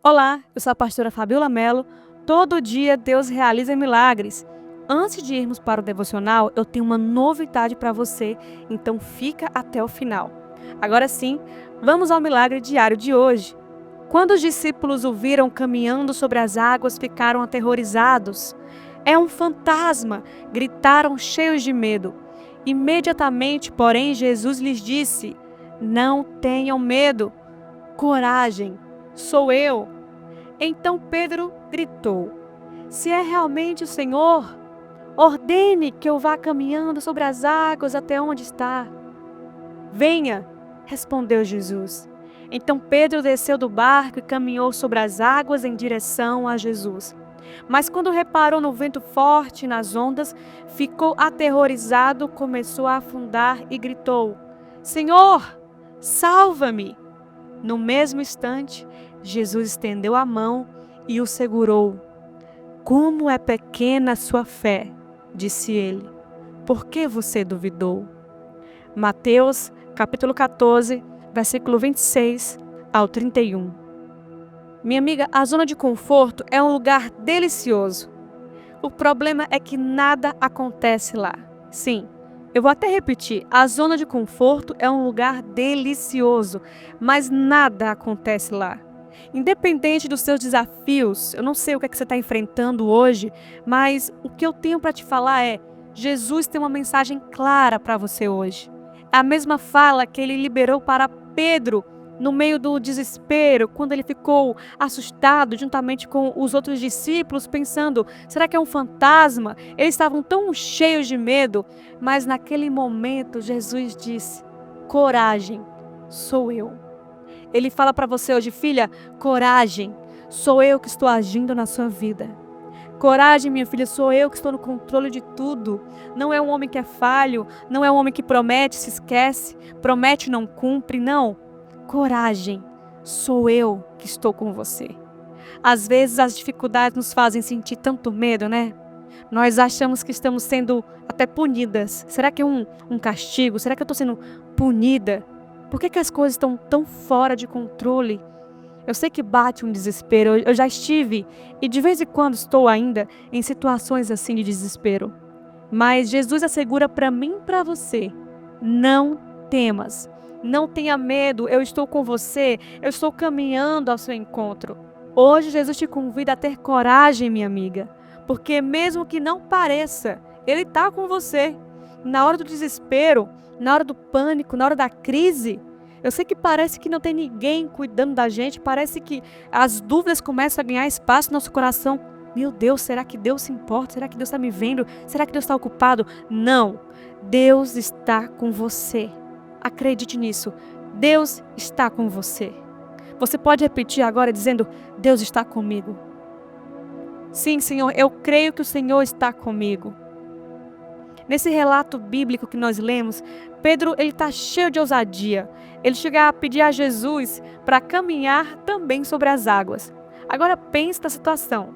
Olá, eu sou a pastora Fabiola Mello. Todo dia Deus realiza milagres. Antes de irmos para o devocional, eu tenho uma novidade para você, então fica até o final. Agora sim, vamos ao milagre diário de hoje. Quando os discípulos o viram caminhando sobre as águas, ficaram aterrorizados. É um fantasma! Gritaram cheios de medo. Imediatamente, porém, Jesus lhes disse: Não tenham medo. Coragem, sou eu. Então Pedro gritou: Se é realmente o Senhor, ordene que eu vá caminhando sobre as águas até onde está. Venha, respondeu Jesus. Então Pedro desceu do barco e caminhou sobre as águas em direção a Jesus. Mas quando reparou no vento forte e nas ondas, ficou aterrorizado, começou a afundar e gritou: Senhor, salva-me! No mesmo instante, Jesus estendeu a mão e o segurou. Como é pequena a sua fé, disse ele. Por que você duvidou? Mateus, capítulo 14, versículo 26 ao 31. Minha amiga, a zona de conforto é um lugar delicioso. O problema é que nada acontece lá. Sim, eu vou até repetir, a zona de conforto é um lugar delicioso, mas nada acontece lá. Independente dos seus desafios, eu não sei o que é que você está enfrentando hoje, mas o que eu tenho para te falar é: Jesus tem uma mensagem clara para você hoje. É a mesma fala que ele liberou para Pedro no meio do desespero, quando ele ficou assustado juntamente com os outros discípulos, pensando: será que é um fantasma? Eles estavam tão cheios de medo, mas naquele momento Jesus disse: coragem, sou eu. Ele fala para você hoje: filha, coragem, sou eu que estou agindo na sua vida. Coragem, minha filha, sou eu que estou no controle de tudo. Não é um homem que é falho, não é um homem que promete, se esquece, promete, não cumpre, não. Coragem, sou eu que estou com você. Às vezes as dificuldades nos fazem sentir tanto medo, né? Nós achamos que estamos sendo até punidas. Será que é um castigo? Será que eu estou sendo punida? Por que as coisas estão tão fora de controle? Eu sei que bate um desespero, eu já estive e de vez em quando estou ainda em situações assim de desespero. Mas Jesus assegura para mim e para você: não temas, não tenha medo, eu estou com você, eu estou caminhando ao seu encontro. Hoje Jesus te convida a ter coragem, minha amiga, porque mesmo que não pareça, Ele está com você. Na hora do desespero, na hora do pânico, na hora da crise, eu sei que parece que não tem ninguém cuidando da gente, parece que as dúvidas começam a ganhar espaço no nosso coração. Meu Deus, será que Deus se importa? Será que Deus está me vendo? Será que Deus está ocupado? Não, Deus está com você. Acredite nisso, Deus está com você. Você pode repetir agora dizendo: Deus está comigo. Sim, Senhor, eu creio que o Senhor está comigo. Nesse relato bíblico que nós lemos, Pedro está cheio de ousadia. Ele chega a pedir a Jesus para caminhar também sobre as águas. Agora pense na situação.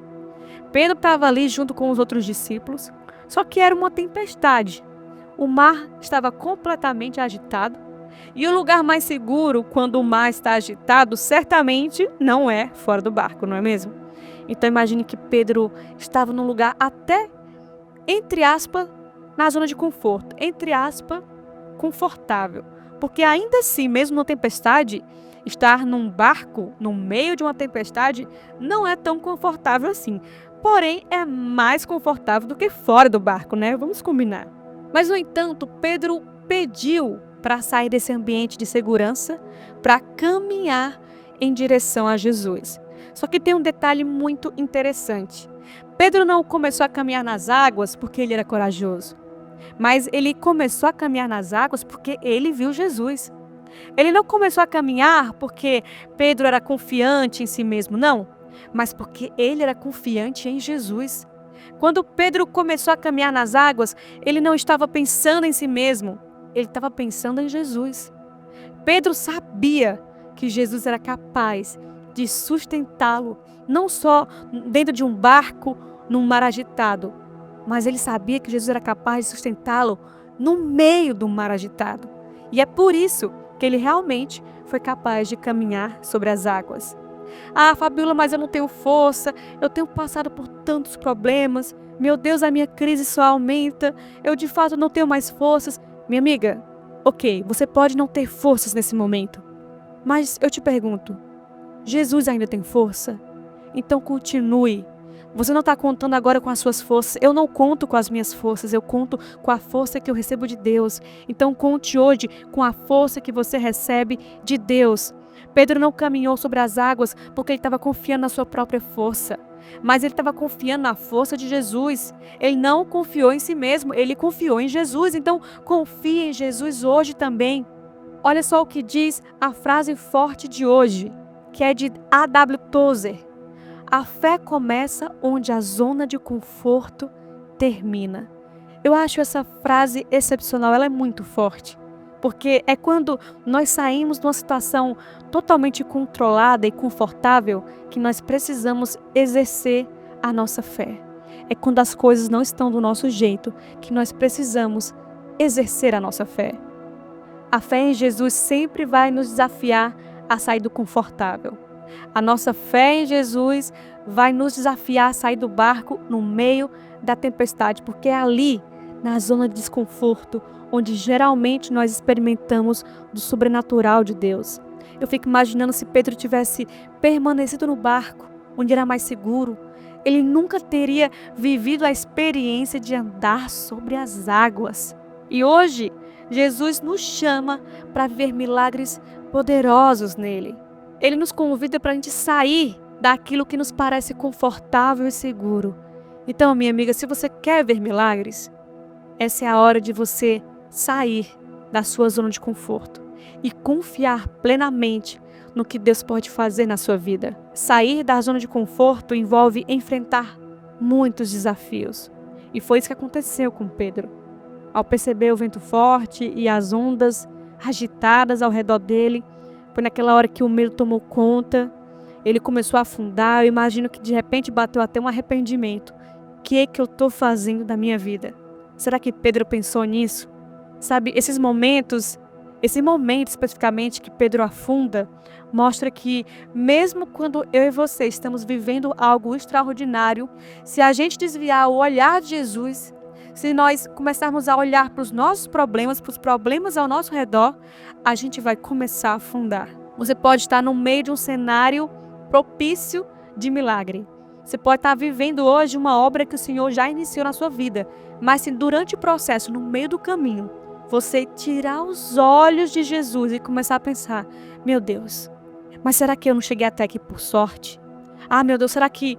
Pedro estava ali junto com os outros discípulos, só que era uma tempestade. O mar estava completamente agitado. E o lugar mais seguro quando o mar está agitado certamente não é fora do barco, não é mesmo? Então imagine que Pedro estava num lugar até, entre aspas, na zona de conforto, entre aspas, confortável. Porque ainda assim, mesmo na tempestade, estar num barco, no meio de uma tempestade, não é tão confortável assim. Porém, é mais confortável do que fora do barco, né? Vamos combinar. Mas, no entanto, Pedro pediu para sair desse ambiente de segurança, para caminhar em direção a Jesus. Só que tem um detalhe muito interessante. Pedro não começou a caminhar nas águas porque ele era corajoso, mas ele começou a caminhar nas águas porque ele viu Jesus. Ele não começou a caminhar porque Pedro era confiante em si mesmo, não, mas porque ele era confiante em Jesus. Quando Pedro começou a caminhar nas águas, ele não estava pensando em si mesmo, ele estava pensando em Jesus. Pedro sabia que Jesus era capaz de sustentá-lo, não só dentro de um barco, num mar agitado, mas ele sabia que Jesus era capaz de sustentá-lo no meio do mar agitado. E é por isso que ele realmente foi capaz de caminhar sobre as águas. Ah, Fabiola, mas eu não tenho força, eu tenho passado por tantos problemas, meu Deus, a minha crise só aumenta, eu de fato não tenho mais forças. Minha amiga, ok, você pode não ter forças nesse momento, mas eu te pergunto, Jesus ainda tem força? Então continue. Você não está contando agora com as suas forças. Eu não conto com as minhas forças. Eu conto com a força que eu recebo de Deus. Então conte hoje com a força que você recebe de Deus. Pedro não caminhou sobre as águas porque ele estava confiando na sua própria força. Mas ele estava confiando na força de Jesus. Ele não confiou em si mesmo. Ele confiou em Jesus. Então confie em Jesus hoje também. Olha só o que diz a frase forte de hoje, que é de A.W. Tozer. A fé começa onde a zona de conforto termina. Eu acho essa frase excepcional, ela é muito forte. Porque é quando nós saímos de uma situação totalmente controlada e confortável que nós precisamos exercer a nossa fé. É quando as coisas não estão do nosso jeito que nós precisamos exercer a nossa fé. A fé em Jesus sempre vai nos desafiar a sair do confortável. A nossa fé em Jesus vai nos desafiar a sair do barco no meio da tempestade, porque é ali, na zona de desconforto, onde geralmente nós experimentamos do sobrenatural de Deus. Eu fico imaginando se Pedro tivesse permanecido no barco, onde era mais seguro, ele nunca teria vivido a experiência de andar sobre as águas. E hoje, Jesus nos chama para viver milagres poderosos nele. Ele nos convida para a gente sair daquilo que nos parece confortável e seguro. Então, minha amiga, se você quer ver milagres, essa é a hora de você sair da sua zona de conforto e confiar plenamente no que Deus pode fazer na sua vida. Sair da zona de conforto envolve enfrentar muitos desafios. E foi isso que aconteceu com Pedro. Ao perceber o vento forte e as ondas agitadas ao redor dele, foi naquela hora que o medo tomou conta, ele começou a afundar. Eu imagino que de repente bateu até um arrependimento. O que é que eu estou fazendo da minha vida? Será que Pedro pensou nisso? Sabe, esse momento especificamente que Pedro afunda, mostra que mesmo quando eu e você estamos vivendo algo extraordinário, se a gente desviar o olhar de Jesus, se nós começarmos a olhar para os nossos problemas, para os problemas ao nosso redor, a gente vai começar a afundar. Você pode estar no meio de um cenário propício de milagre. Você pode estar vivendo hoje uma obra que o Senhor já iniciou na sua vida, mas se durante o processo, no meio do caminho, você tirar os olhos de Jesus e começar a pensar, meu Deus, mas será que eu não cheguei até aqui por sorte? Ah, meu Deus, será que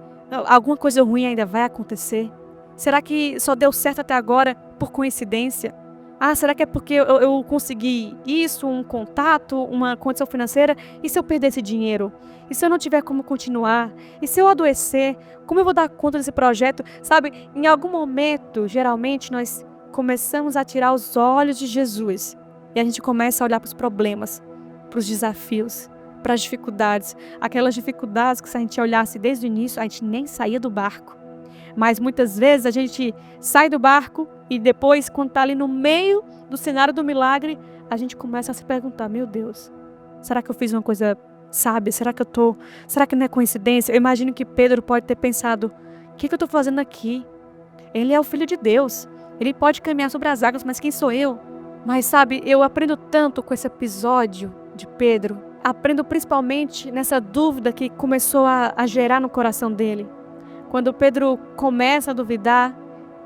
alguma coisa ruim ainda vai acontecer? Será que só deu certo até agora por coincidência? Ah, será que é porque eu consegui isso, um contato, uma condição financeira? E se eu perder esse dinheiro? E se eu não tiver como continuar? E se eu adoecer? Como eu vou dar conta desse projeto? Sabe, em algum momento, geralmente, nós começamos a tirar os olhos de Jesus. E a gente começa a olhar para os problemas, para os desafios, para as dificuldades. Aquelas dificuldades que se a gente olhasse desde o início, a gente nem saía do barco. Mas muitas vezes a gente sai do barco e depois, quando está ali no meio do cenário do milagre, a gente começa a se perguntar, meu Deus, será que eu fiz uma coisa sábia? Será que não é coincidência? Eu imagino que Pedro pode ter pensado, o que eu estou fazendo aqui? Ele é o Filho de Deus, ele pode caminhar sobre as águas, mas quem sou eu? Mas sabe, eu aprendo tanto com esse episódio de Pedro, aprendo principalmente nessa dúvida que começou a gerar no coração dele. Quando Pedro começa a duvidar,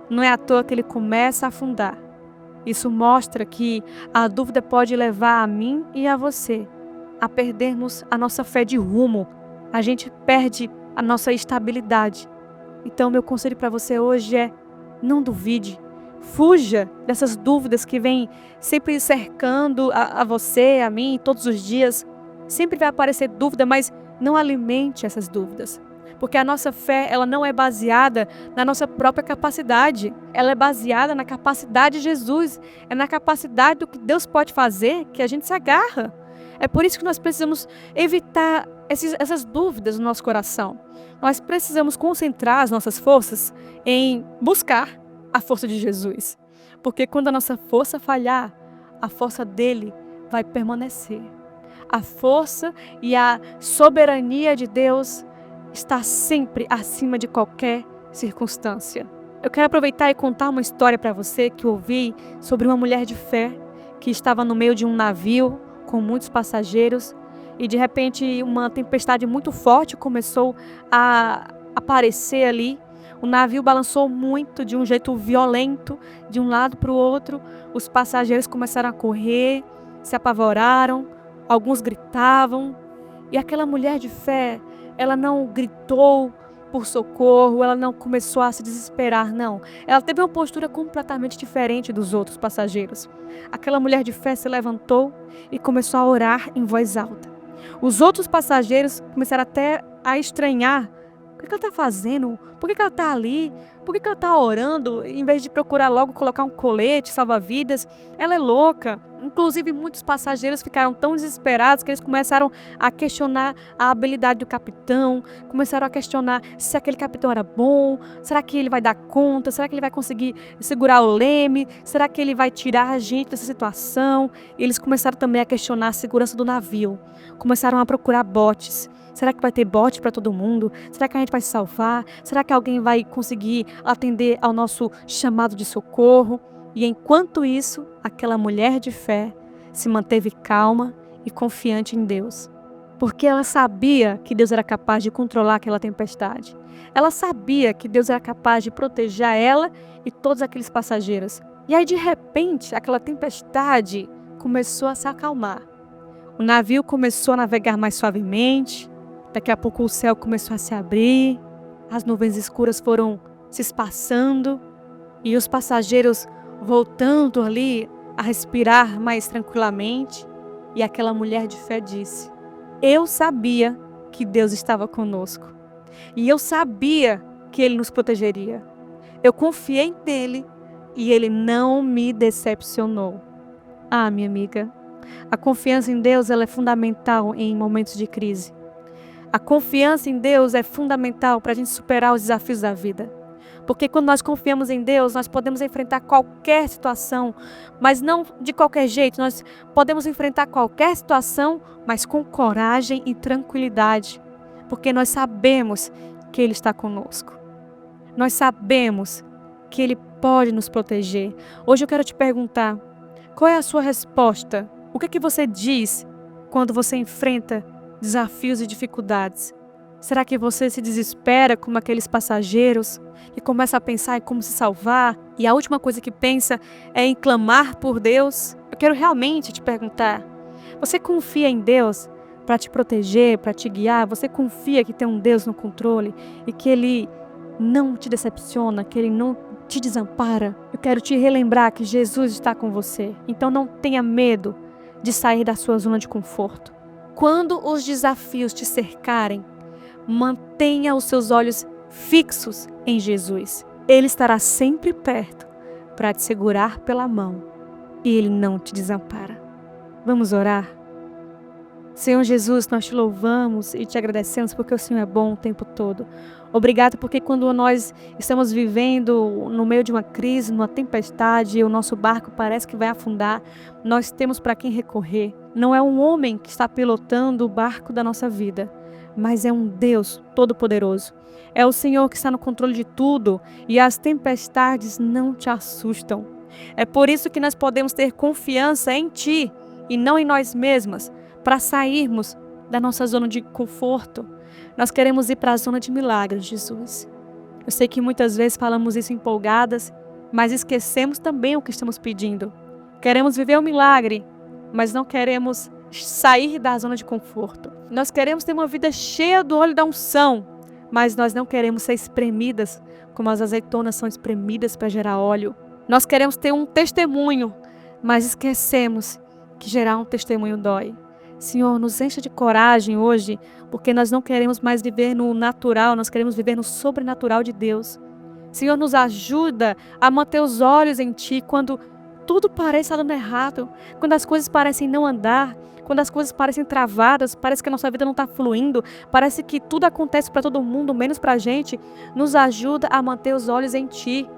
não é à toa que ele começa a afundar. Isso mostra que a dúvida pode levar a mim e a você a perdermos a nossa fé de rumo. A gente perde a nossa estabilidade. Então, meu conselho para você hoje é: não duvide. Fuja dessas dúvidas que vêm sempre cercando a você, a mim, todos os dias. Sempre vai aparecer dúvida, mas não alimente essas dúvidas. Porque a nossa fé, ela não é baseada na nossa própria capacidade. Ela é baseada na capacidade de Jesus. É na capacidade do que Deus pode fazer que a gente se agarra. É por isso que nós precisamos evitar essas dúvidas no nosso coração. Nós precisamos concentrar as nossas forças em buscar a força de Jesus. Porque quando a nossa força falhar, a força dele vai permanecer. a força e a soberania de Deus está sempre acima de qualquer circunstância. Eu quero aproveitar e contar uma história para você que eu ouvi sobre uma mulher de fé que estava no meio de um navio com muitos passageiros e de repente uma tempestade muito forte começou a aparecer ali. O navio balançou muito de um jeito violento, de um lado para o outro. Os passageiros começaram a correr, se apavoraram, alguns gritavam. E aquela mulher de fé, ela não gritou por socorro, ela não começou a se desesperar, não. Ela teve uma postura completamente diferente dos outros passageiros. Aquela mulher de fé se levantou e começou a orar em voz alta. Os outros passageiros começaram até a estranhar. O que ela está fazendo? Por que ela está ali? Por que ela está orando? Em vez de procurar logo colocar um colete, salva-vidas, ela é louca. Inclusive, muitos passageiros ficaram tão desesperados que eles começaram a questionar a habilidade do capitão, começaram a questionar se aquele capitão era bom, será que ele vai dar conta, será que ele vai conseguir segurar o leme, será que ele vai tirar a gente dessa situação? E eles começaram também a questionar a segurança do navio, começaram a procurar botes. Será que vai ter bote para todo mundo? Será que a gente vai se salvar? Será que alguém vai conseguir atender ao nosso chamado de socorro? E enquanto isso, aquela mulher de fé se manteve calma e confiante em Deus. Porque ela sabia que Deus era capaz de controlar aquela tempestade. Ela sabia que Deus era capaz de proteger ela e todos aqueles passageiros. E aí, de repente, aquela tempestade começou a se acalmar. O navio começou a navegar mais suavemente. Daqui a pouco o céu começou a se abrir, as nuvens escuras foram se espaçando e os passageiros voltando ali a respirar mais tranquilamente. E aquela mulher de fé disse: eu sabia que Deus estava conosco e eu sabia que Ele nos protegeria. Eu confiei nele e Ele não me decepcionou. Ah, minha amiga, a confiança em Deus ela é fundamental em momentos de crise. A confiança em Deus é fundamental para a gente superar os desafios da vida. Porque quando nós confiamos em Deus, nós podemos enfrentar qualquer situação, mas não de qualquer jeito. Nós podemos enfrentar qualquer situação, mas com coragem e tranquilidade. Porque nós sabemos que Ele está conosco. Nós sabemos que Ele pode nos proteger. Hoje eu quero te perguntar, qual é a sua resposta? O que você diz quando você enfrenta desafios e dificuldades? Será que você se desespera como aqueles passageiros e começa a pensar em como se salvar e a última coisa que pensa é em clamar por Deus? Eu quero realmente te perguntar, você confia em Deus para te proteger, para te guiar? Você confia que tem um Deus no controle e que Ele não te decepciona, que Ele não te desampara? Eu quero te relembrar que Jesus está com você, então não tenha medo de sair da sua zona de conforto. Quando os desafios te cercarem, mantenha os seus olhos fixos em Jesus. Ele estará sempre perto para te segurar pela mão e Ele não te desampara. Vamos orar? Senhor Jesus, nós te louvamos e te agradecemos porque o Senhor é bom o tempo todo. Obrigado porque quando nós estamos vivendo no meio de uma crise, numa tempestade, e o nosso barco parece que vai afundar, nós temos para quem recorrer. Não é um homem que está pilotando o barco da nossa vida, mas é um Deus todo-poderoso. É o Senhor que está no controle de tudo e as tempestades não te assustam. É por isso que nós podemos ter confiança em Ti e não em nós mesmas, para sairmos da nossa zona de conforto. Nós queremos ir para a zona de milagres, Jesus. Eu sei que muitas vezes falamos isso empolgadas, mas esquecemos também o que estamos pedindo. Queremos viver um milagre, mas não queremos sair da zona de conforto. Nós queremos ter uma vida cheia do óleo da unção, mas nós não queremos ser espremidas como as azeitonas são espremidas para gerar óleo. Nós queremos ter um testemunho, mas esquecemos que gerar um testemunho dói. Senhor, nos encha de coragem hoje, porque nós não queremos mais viver no natural, nós queremos viver no sobrenatural de Deus. Senhor, nos ajuda a manter os olhos em Ti quando tudo parece estar dando errado, quando as coisas parecem não andar, quando as coisas parecem travadas, parece que a nossa vida não está fluindo, parece que tudo acontece para todo mundo, menos para a gente. Nos ajuda a manter os olhos em Ti,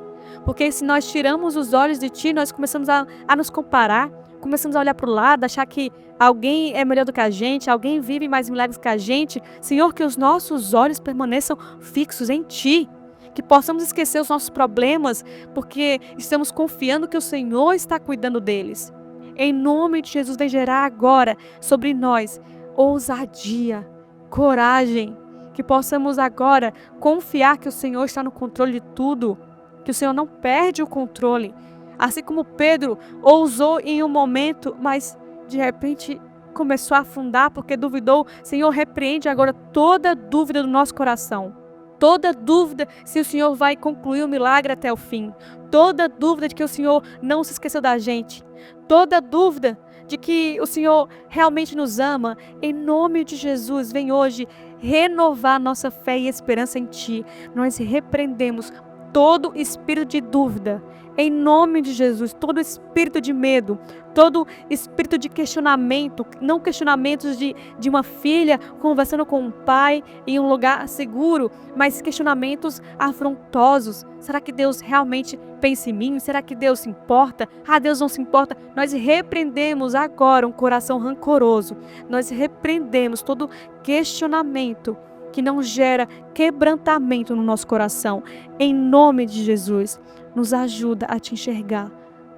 porque se nós tiramos os olhos de Ti, nós começamos a nos comparar começamos a olhar para o lado, achar que alguém é melhor do que a gente, alguém vive mais milagres que a gente. Senhor, que os nossos olhos permaneçam fixos em Ti. Que possamos esquecer os nossos problemas, porque estamos confiando que o Senhor está cuidando deles. Em nome de Jesus, vem gerar agora sobre nós ousadia, coragem, que possamos agora confiar que o Senhor está no controle de tudo, que o Senhor não perde o controle. Assim como Pedro ousou em um momento, mas de repente começou a afundar porque duvidou. Senhor, repreende agora toda dúvida do nosso coração. Toda dúvida se o Senhor vai concluir o milagre até o fim. Toda dúvida de que o Senhor não se esqueceu da gente. Toda dúvida de que o Senhor realmente nos ama. Em nome de Jesus, vem hoje renovar nossa fé e esperança em Ti. Nós repreendemos todo espírito de dúvida. Em nome de Jesus, todo espírito de medo, todo espírito de questionamento, não questionamentos de uma filha conversando com um pai em um lugar seguro, mas questionamentos afrontosos. Será que Deus realmente pensa em mim? Será que Deus se importa? Deus não se importa. Nós repreendemos agora um coração rancoroso. Nós repreendemos todo questionamento que não gera quebrantamento no nosso coração. Em nome de Jesus, nos ajuda a Te enxergar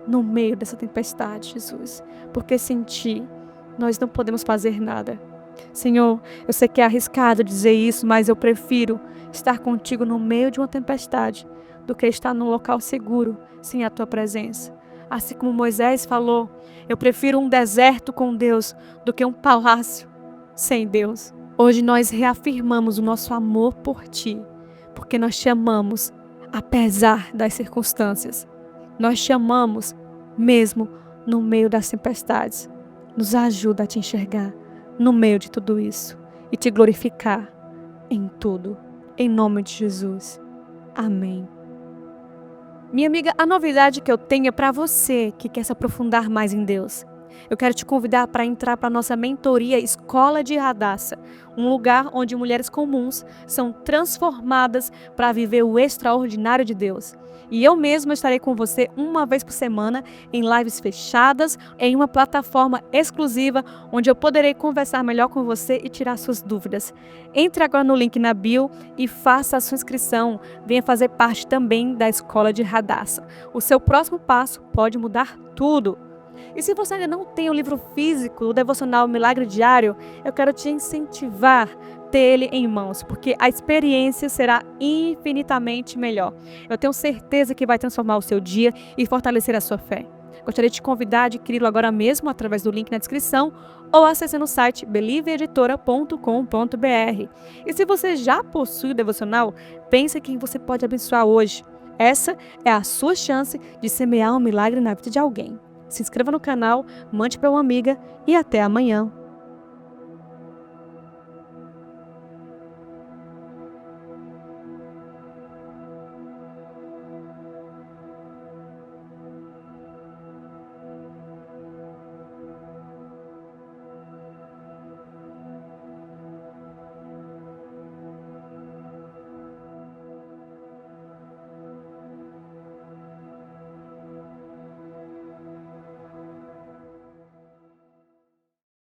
no meio dessa tempestade, Jesus. Porque sem Ti, nós não podemos fazer nada. Senhor, eu sei que é arriscado dizer isso, mas eu prefiro estar contigo no meio de uma tempestade do que estar num local seguro, sem a Tua presença. Assim como Moisés falou, eu prefiro um deserto com Deus do que um palácio sem Deus. Hoje nós reafirmamos o nosso amor por Ti, porque nós Te amamos apesar das circunstâncias. Nós Te amamos mesmo no meio das tempestades. Nos ajuda a Te enxergar no meio de tudo isso e Te glorificar em tudo. Em nome de Jesus. Amém. Minha amiga, a novidade que eu tenho é para você que quer se aprofundar mais em Deus. Eu quero te convidar para entrar para a nossa mentoria Escola de Radassa, um lugar onde mulheres comuns são transformadas para viver o extraordinário de Deus. E eu mesma estarei com você uma vez por semana em lives fechadas, em uma plataforma exclusiva, onde eu poderei conversar melhor com você e tirar suas dúvidas. Entre agora no link na bio e faça a sua inscrição. Venha fazer parte também da Escola de Radassa. O seu próximo passo pode mudar tudo. E se você ainda não tem o livro físico, o devocional Milagre Diário, eu quero te incentivar a ter ele em mãos, porque a experiência será infinitamente melhor. Eu tenho certeza que vai transformar o seu dia e fortalecer a sua fé. Gostaria de te convidar a adquiri-lo agora mesmo através do link na descrição ou acessando o site believeeditora.com.br. E se você já possui o devocional, pense quem você pode abençoar hoje. Essa é a sua chance de semear um milagre na vida de alguém. Se inscreva no canal, mande para uma amiga e até amanhã.